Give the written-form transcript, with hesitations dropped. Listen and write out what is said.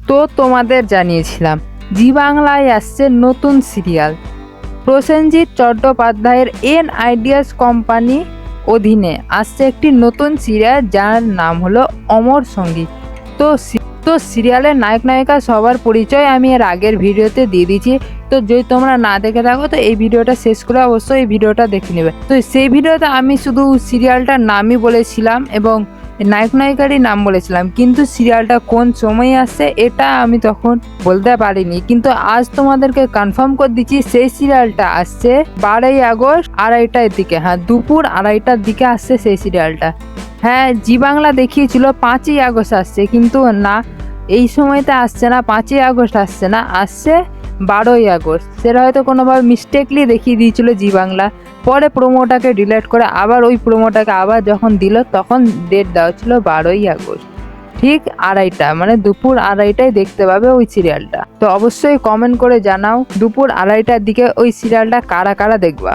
তো তোমাদের জানিয়েছিলাম জি বাংলায় আসছে নতুন সিরিয়াল। প্রসেনজিৎ চট্টোপাধ্যায়ের এন আইডিয়াস কোম্পানি অধীনে আসছে একটি নতুন সিরিয়াল যার নাম হলো অমর সঙ্গীত। তো সিরিয়ালের নায়ক নায়িকা সবার পরিচয় আমি এর আগের ভিডিওতে দিয়ে দিয়েছি। তো যদি তোমরা না দেখে থাকো তো এই ভিডিওটা শেষ করে অবশ্যই এই ভিডিওটা দেখে নেবে। তো সেই ভিডিওতে আমি শুধু সিরিয়ালটার নামই বলেছিলাম এবং নায়ক নায়িকারই নাম বলেছিলাম, কিন্তু সিরিয়ালটা কোন সময় আসছে এটা আমি তখন বলতে পারিনি। কিন্তু আজ তোমাদেরকে কনফার্ম করে দিচ্ছি সেই সিরিয়ালটা আসছে 12ই আগস্ট 2:30টার দিকে। হ্যাঁ, দুপুর 2:30টার দিকে আসছে সেই সিরিয়ালটা। হ্যাঁ, জি বাংলা দেখিয়েছিল 5ই আগস্ট আসছে, কিন্তু না, এই সময়তে আসছে না, 5ই আগস্ট আসছে না, আসছে 12ই আগস্ট। সেটা হয়তো কোনোভাবে মিস্টেকলি দেখিয়ে দিয়েছিল জি বাংলা। পরে প্রোমোটাকে ডিলিট করে আবার ওই প্রোমোটাকে আবার যখন দিল তখন ডেট দেওয়া ছিল 12ই আগস্ট, ঠিক 2:30, মানে দুপুর 2:30টায় দেখতে পাবে ওই সিরিয়ালটা। তো অবশ্যই কমেন্ট করে জানাও দুপুর 2:30টার দিকে ওই সিরিয়ালটা কারা কারা দেখবা।